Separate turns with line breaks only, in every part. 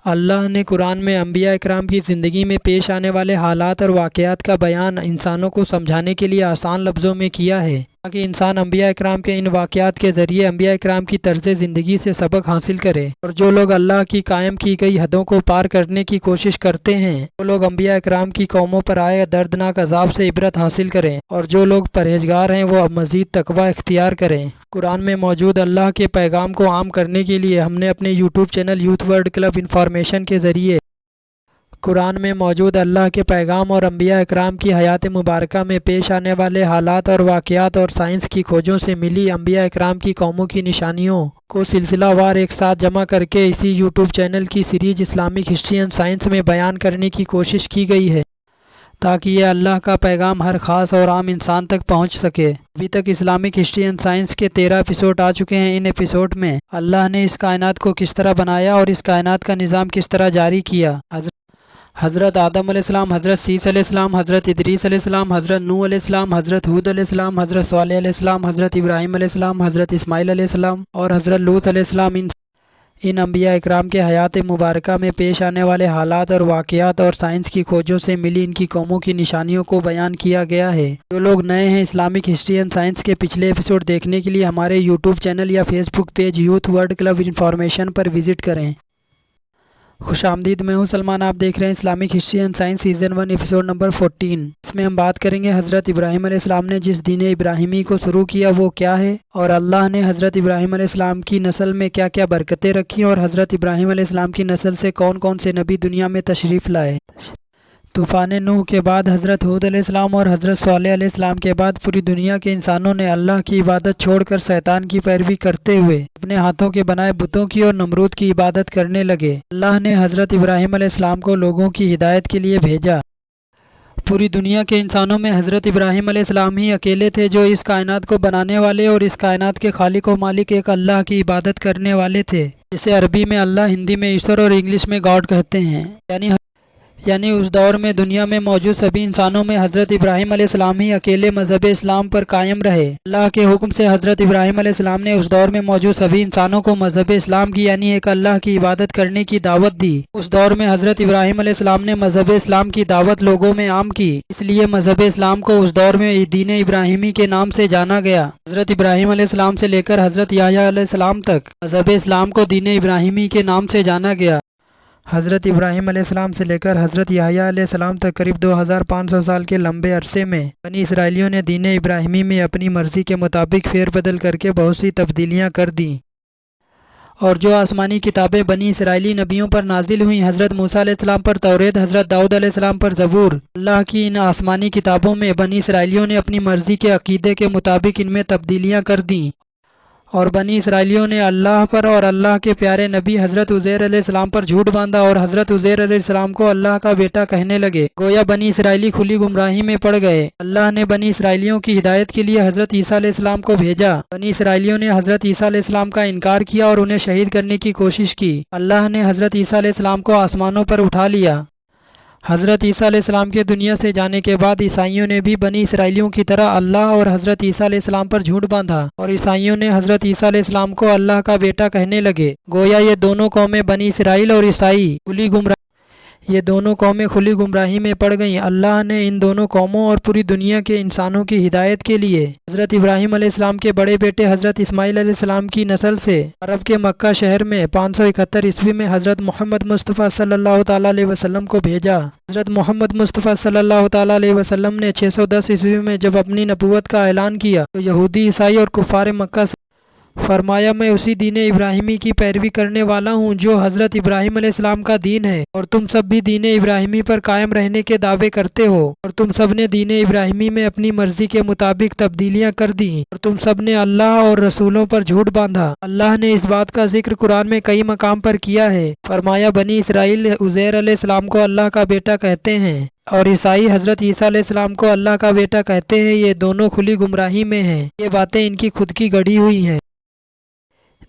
اللہ نے قرآن میں انبیاء اکرام کی زندگی میں پیش آنے والے حالات اور واقعات کا بیان انسانوں کو سمجھانے کے لیے آسان لفظوں میں کیا ہے تاکہ انسان انبیاء اکرام کے ان واقعات کے ذریعے انبیاء اکرام کی طرز زندگی سے سبق حاصل کرے، اور جو لوگ اللہ کی قائم کی گئی حدوں کو پار کرنے کی کوشش کرتے ہیں وہ لوگ انبیاء اکرام کی قوموں پر آئے دردناک عذاب سے عبرت حاصل کریں، اور جو لوگ پرہیزگار ہیں وہ مزید تقوی اختیار کریں۔ قرآن میں موجود اللہ کے پیغام کو عام کرنے کے لیے ہم نے اپنے YouTube channel youth world club information کے ذریعے قرآن میں موجود اللہ کے پیغام اور انبیاء اکرام کی حیات مبارکہ میں پیش آنے والے حالات اور واقعات اور سائنس کی کھوجوں سے ملی انبیاء اکرام کی قوموں کی نشانیوں کو سلسلہ وار ایک ساتھ جمع کر کے اسی یوٹیوب چینل کی series Islamic history and science میں بیان کرنے کی کوشش کی گئی ہے تاکہ یہ اللہ کا پیغام ہر خاص اور عام انسان تک پہنچ سکے۔ ابھی تک اسلامک ہسٹری اینڈ سائنس کے 13 ایپیسوڈ آ چکے ہیں۔ ان ایپیسوڈ میں اللہ نے اس کائنات کو کس طرح بنایا اور اس کائنات کا نظام کس طرح جاری کیا۔ حضرت آدم علیہ السلام، حضرت سیس علیہ السلام، حضرت ادریس علیہ السلام، حضرت نوح علیہ السلام، حضرت ہود علیہ السلام، حضرت صالح علیہ السلام، حضرت ابراہیم علیہ السلام، حضرت اسماعیل علیہ السلام اور حضرت لوط علیہ السلام، ان انبیاء اکرام کے حیات مبارکہ میں پیش آنے والے حالات اور واقعات اور سائنس کی کھوجوں سے ملی ان کی قوموں کی نشانیوں کو بیان کیا گیا ہے۔ جو لوگ نئے ہیں اسلامک ہسٹری اینڈ سائنس کے پچھلے ایپیسوڈ دیکھنے کے لیے ہمارے یوٹیوب چینل یا Facebook page youth world club information پر وزٹ کریں۔ خوش آمدید، میں ہوں سلمان، آپ دیکھ رہے ہیں Islamic history and science season 1 episode number 14۔ اس میں ہم بات کریں گے حضرت ابراہیم علیہ السلام نے جس دین ابراہیمی کو شروع کیا وہ کیا ہے، اور اللہ نے حضرت ابراہیم علیہ السلام کی نسل میں کیا کیا برکتیں رکھی، اور حضرت ابراہیم علیہ السلام کی نسل سے کون کون سے نبی دنیا میں تشریف لائے۔ طوفان نوح کے بعد حضرت ہود علیہ السلام اور حضرت صالح علیہ السلام کے بعد پوری دنیا کے انسانوں نے اللہ کی عبادت چھوڑ کر شیطان کی پیروی کرتے ہوئے اپنے ہاتھوں کے بنائے بتوں کی اور نمرود کی عبادت کرنے لگے۔ اللہ نے حضرت ابراہیم علیہ السلام کو لوگوں کی ہدایت کے لیے بھیجا۔ پوری دنیا کے انسانوں میں حضرت ابراہیم علیہ السلام ہی اکیلے تھے جو اس کائنات کو بنانے والے اور اس کائنات کے خالق و مالک ایک اللہ کی عبادت کرنے والے تھے، جسے عربی میں اللہ، ہندی میں ایشور اور انگلش میں گاڈ کہتے ہیں۔ یعنی اس دور میں دنیا میں موجود سبھی انسانوں میں حضرت ابراہیم علیہ السلام ہی اکیلے مذہب اسلام پر قائم رہے۔ اللہ کے حکم سے حضرت ابراہیم علیہ السلام نے اس دور میں موجود سبھی انسانوں کو مذہب اسلام کی یعنی ایک اللہ کی عبادت کرنے کی دعوت دی۔ اس دور میں حضرت ابراہیم علیہ السلام نے مذہب اسلام کی دعوت لوگوں میں عام کی، اس لیے مذہب اسلام کو اس دور میں دین ابراہیمی کے نام سے جانا گیا۔ حضرت ابراہیم علیہ السلام سے لے کر حضرت یحییٰ علیہ السلام تک مذہب اسلام کو دین ابراہیمی کے نام سے جانا گیا۔ حضرت ابراہیم علیہ السلام سے لے کر حضرت یحییٰ علیہ السلام تک قریب 2500 سال کے لمبے عرصے میں بنی اسرائیلیوں نے دین ابراہیمی میں اپنی مرضی کے مطابق پھیر بدل کر کے بہت سی تبدیلیاں کر دیں، اور جو آسمانی کتابیں بنی اسرائیلی نبیوں پر نازل ہوئیں، حضرت موسیٰ علیہ السلام پر توریت، حضرت داؤد علیہ السلام پر زبور، اللہ کی ان آسمانی کتابوں میں بنی اسرائیلیوں نے اپنی مرضی کے عقیدے کے مطابق ان میں تبدیلیاں کر دیں، اور بنی اسرائیلیوں نے اللہ پر اور اللہ کے پیارے نبی حضرت عزیر علیہ السلام پر جھوٹ باندھا اور حضرت عزیر علیہ السلام کو اللہ کا بیٹا کہنے لگے۔ گویا بنی اسرائیلی کھلی گمراہی میں پڑ گئے۔ اللہ نے بنی اسرائیلیوں کی ہدایت کے لیے حضرت عیسیٰ علیہ السلام کو بھیجا۔ بنی اسرائیلیوں نے حضرت عیسیٰ علیہ السلام کا انکار کیا اور انہیں شہید کرنے کی کوشش کی۔ اللہ نے حضرت عیسیٰ علیہ السلام کو آسمانوں پر اٹھا لیا۔ حضرت عیسیٰ علیہ السلام کے دنیا سے جانے کے بعد عیسائیوں نے بھی بنی اسرائیلیوں کی طرح اللہ اور حضرت عیسیٰ علیہ السلام پر جھوٹ باندھا، اور عیسائیوں نے حضرت عیسیٰ علیہ السلام کو اللہ کا بیٹا کہنے لگے۔ گویا یہ دونوں قومیں بنی اسرائیل اور عیسائی کھلی گمراہی میں پڑ گئیں۔ اللہ نے ان دونوں قوموں اور پوری دنیا کے انسانوں کی ہدایت کے لیے حضرت ابراہیم علیہ السلام کے بڑے بیٹے حضرت اسماعیل علیہ السلام کی نسل سے عرب کے مکہ شہر میں 571 عیسوی میں حضرت محمد مصطفیٰ صلی اللہ تعالیٰ علیہ وسلم کو بھیجا۔ حضرت محمد مصطفیٰ صلی اللہ تعالیٰ علیہ وسلم نے 610 عیسوی میں جب اپنی نبوت کا اعلان کیا تو یہودی، عیسائی اور کفار مکہ سے فرمایا، میں اسی دین ابراہیمی کی پیروی کرنے والا ہوں جو حضرت ابراہیم علیہ السلام کا دین ہے، اور تم سب بھی دین ابراہیمی پر قائم رہنے کے دعوے کرتے ہو، اور تم سب نے دین ابراہیمی میں اپنی مرضی کے مطابق تبدیلیاں کر دیں، اور تم سب نے اللہ اور رسولوں پر جھوٹ باندھا۔ اللہ نے اس بات کا ذکر قرآن میں کئی مقام پر کیا ہے۔ فرمایا، بنی اسرائیل عزیر علیہ السلام کو اللہ کا بیٹا کہتے ہیں، اور عیسائی حضرت عیسیٰ علیہ السلام کو اللہ کا بیٹا کہتے ہیں۔ یہ دونوں کھلی گمراہی میں ہیں۔ یہ باتیں ان کی خود کی گڑھی ہوئی ہیں۔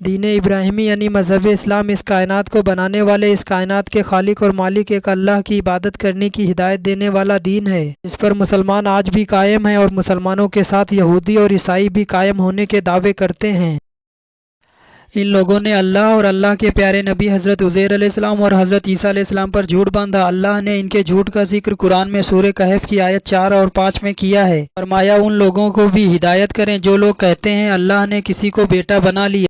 دین ابراہیمی یعنی مذہب اسلام اس کائنات کو بنانے والے، اس کائنات کے خالق اور مالک ایک اللہ کی عبادت کرنے کی ہدایت دینے والا دین ہے، جس پر مسلمان آج بھی قائم ہیں، اور مسلمانوں کے ساتھ یہودی اور عیسائی بھی قائم ہونے کے دعوے کرتے ہیں۔ ان لوگوں نے اللہ اور اللہ کے پیارے نبی حضرت عزیر علیہ السلام اور حضرت عیسیٰ علیہ السلام پر جھوٹ باندھا۔ اللہ نے ان کے جھوٹ کا ذکر قرآن میں سورہ کہف کی آیت 4 اور 5 میں کیا ہے۔ فرمایا ان لوگوں کو بھی ہدایت کریں جو لوگ کہتے ہیں اللہ نے کسی کو بیٹا بنا لیا،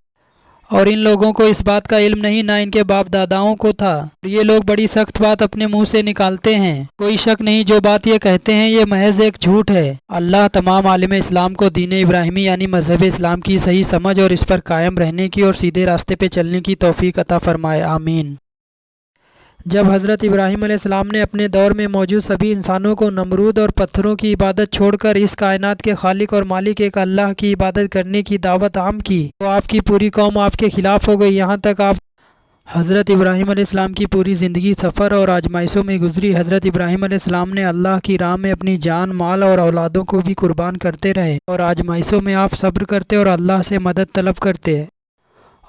اور ان لوگوں کو اس بات کا علم نہیں نہ ان کے باپ داداؤں کو تھا، اور یہ لوگ بڑی سخت بات اپنے منہ سے نکالتے ہیں۔ کوئی شک نہیں جو بات یہ کہتے ہیں یہ محض ایک جھوٹ ہے۔ اللہ تمام عالم اسلام کو دین ابراہیمی یعنی مذہب اسلام کی صحیح سمجھ اور اس پر قائم رہنے کی اور سیدھے راستے پہ چلنے کی توفیق عطا فرمائے، آمین۔ جب حضرت ابراہیم علیہ السلام نے اپنے دور میں موجود سبھی انسانوں کو نمرود اور پتھروں کی عبادت چھوڑ کر اس کائنات کے خالق اور مالک ایک اللہ کی عبادت کرنے کی دعوت عام کی تو آپ کی پوری قوم آپ کے خلاف ہو گئی، یہاں تک آپ حضرت ابراہیم علیہ السلام کی پوری زندگی سفر اور آزمائشوں میں گزری۔ حضرت ابراہیم علیہ السلام نے اللہ کی راہ میں اپنی جان، مال اور اولادوں کو بھی قربان کرتے رہے، اور آزمائشوں میں آپ صبر کرتے اور اللہ سے مدد طلب کرتے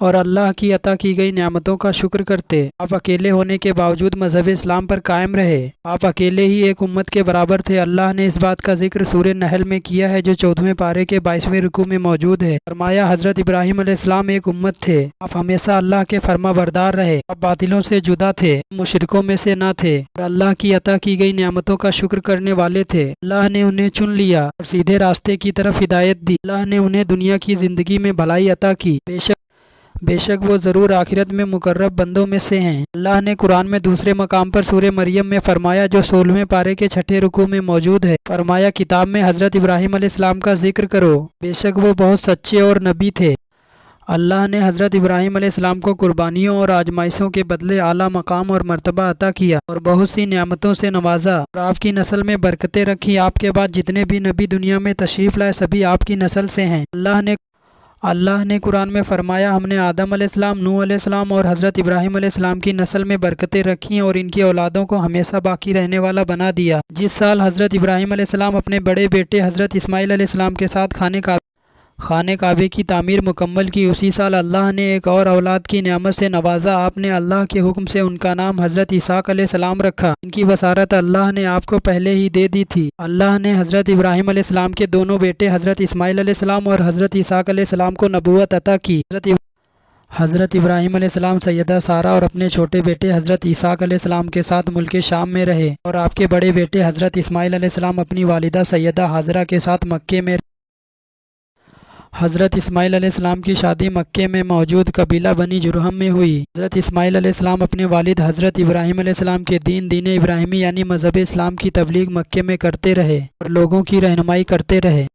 اور اللہ کی عطا کی گئی نعمتوں کا شکر کرتے۔ آپ اکیلے ہونے کے باوجود مذہب اسلام پر قائم رہے، آپ اکیلے ہی ایک امت کے برابر تھے۔ اللہ نے اس بات کا ذکر سورہ نحل میں کیا ہے جو 14ویں پارے کے 22ویں رکوع میں موجود ہے۔ فرمایا حضرت ابراہیم علیہ السلام ایک امت تھے، آپ ہمیشہ اللہ کے فرما بردار رہے، آپ باطلوں سے جدا تھے، مشرکوں میں سے نہ تھے، اور اللہ کی عطا کی گئی نعمتوں کا شکر کرنے والے تھے۔ اللہ نے انہیں چن لیا اور سیدھے راستے کی طرف ہدایت دی۔ اللہ نے انہیں دنیا کی زندگی میں بھلائی عطا کی، بے شک وہ ضرور آخرت میں مقرب بندوں میں سے ہیں۔ اللہ نے قرآن میں دوسرے مقام پر سورہ مریم میں فرمایا جو 16ویں پارے کے 6 رکوع میں موجود ہے، فرمایا کتاب میں حضرت ابراہیم علیہ السلام کا ذکر کرو، بے شک وہ بہت سچے اور نبی تھے۔ اللہ نے حضرت ابراہیم علیہ السلام کو قربانیوں اور آزمائشوں کے بدلے اعلیٰ مقام اور مرتبہ عطا کیا اور بہت سی نعمتوں سے نوازا، اور آپ کی نسل میں برکتیں رکھی۔ آپ کے بعد جتنے بھی نبی دنیا میں تشریف لائے سبھی آپ کی نسل سے ہیں۔ اللہ نے قرآن میں فرمایا ہم نے آدم علیہ السلام، نوح علیہ السلام اور حضرت ابراہیم علیہ السلام کی نسل میں برکتیں رکھی اور ان کی اولادوں کو ہمیشہ باقی رہنے والا بنا دیا۔ جس سال حضرت ابراہیم علیہ السلام اپنے بڑے بیٹے حضرت اسماعیل علیہ السلام کے ساتھ خانہ کعبے کی تعمیر مکمل کی، اسی سال اللہ نے ایک اور اولاد کی نعمت سے نوازا۔ آپ نے اللہ کے حکم سے ان کا نام حضرت اسحاق علیہ السلام رکھا۔ ان کی بشارت اللہ نے آپ کو پہلے ہی دے دی تھی۔ اللہ نے حضرت ابراہیم علیہ السلام کے دونوں بیٹے حضرت اسماعیل علیہ السلام اور حضرت اسحاق علیہ السلام کو نبوت عطا کی۔ حضرت ابراہیم علیہ السلام سیدہ سارہ اور اپنے چھوٹے بیٹے حضرت اسحاق علیہ السلام کے ساتھ ملک شام میں رہے، اور آپ کے بڑے بیٹے حضرت اسماعیل علیہ السلام اپنی والدہ سیدہ ہاجرہ کے ساتھ مکے میں۔ حضرت اسماعیل علیہ السلام کی شادی مکے میں موجود قبیلہ بنی جرہم میں ہوئی۔ حضرت اسماعیل علیہ السلام اپنے والد حضرت ابراہیم علیہ السلام کے دین ابراہیمی یعنی مذہب اسلام کی تبلیغ مکے میں کرتے رہے اور لوگوں کی رہنمائی کرتے رہے،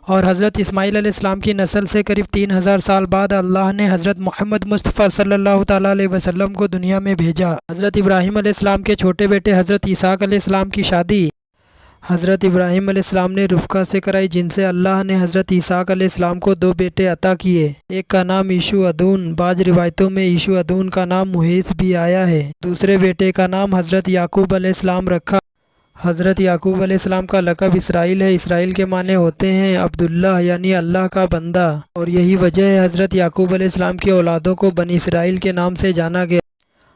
اور حضرت اسماعیل علیہ السلام کی نسل سے قریب 3000 سال بعد اللہ نے حضرت محمد مصطفیٰ صلی اللہ تعالیٰ علیہ وسلم کو دنیا میں بھیجا۔ حضرت ابراہیم علیہ السلام کے چھوٹے بیٹے حضرت اسحاق علیہ السلام کی شادی حضرت ابراہیم علیہ السلام نے رفقہ سے کرائی، جن سے اللہ نے حضرت اسحاق علیہ السلام کو 2 بیٹے عطا کیے۔ ایک کا نام عیشو ادون، بعض روایتوں میں عیشو ادون کا نام محیص بھی آیا ہے۔ دوسرے بیٹے کا نام حضرت یعقوب علیہ السلام رکھا۔ حضرت یعقوب علیہ السلام کا لقب اسرائیل ہے۔ اسرائیل کے معنی ہوتے ہیں عبداللہ یعنی اللہ کا بندہ، اور یہی وجہ ہے حضرت یعقوب علیہ السلام کی اولادوں کو بنی اسرائیل کے نام سے جانا گیا۔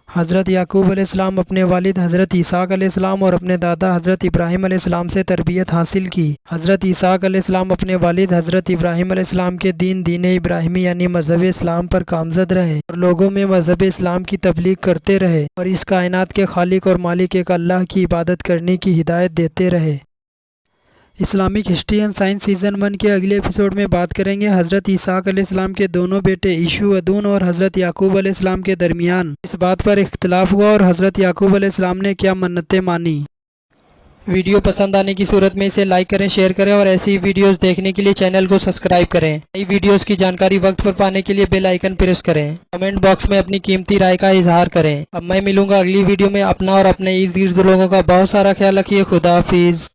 حضرت یعقوب علیہ السلام اپنے والد حضرت اسحاق علیہ السلام اور اپنے دادا حضرت ابراہیم علیہ السلام سے تربیت حاصل کی۔ حضرت اسحاق علیہ السلام اپنے والد حضرت ابراہیم علیہ السلام کے دین ابراہیمی یعنی مذہب اسلام پر گامزد رہے اور لوگوں میں مذہب اسلام کی تبلیغ کرتے رہے اور اس کائنات کے خالق اور مالک ایک اللہ کی عبادت کرنے کی ہدایت دیتے رہے۔ Islamic history and science season 1 کے اگلے ایپیسوڈ میں بات کریں گے حضرت اسحاق علیہ السلام کے دونوں بیٹے عیشو ادون اور حضرت یعقوب علیہ السلام کے درمیان اس بات پر اختلاف ہوا اور حضرت یعقوب علیہ السلام نے کیا منتیں مانی۔ ویڈیو پسند آنے کی صورت میں اسے لائک کریں، شیئر کریں اور ایسی ویڈیوز دیکھنے کے لیے چینل کو سبسکرائب کریں۔ نئی ویڈیوز کی جانکاری وقت پر پانے کے لیے بیل آئیکن پریس کریں۔ کمنٹ باکس میں اپنی قیمتی رائے کا اظہار کریں۔ اب میں ملوں گا اگلی ویڈیو میں۔ اپنا اور اپنے ارد گرد لوگوں کا بہت سارا خیال رکھیے۔ خدا حافظ۔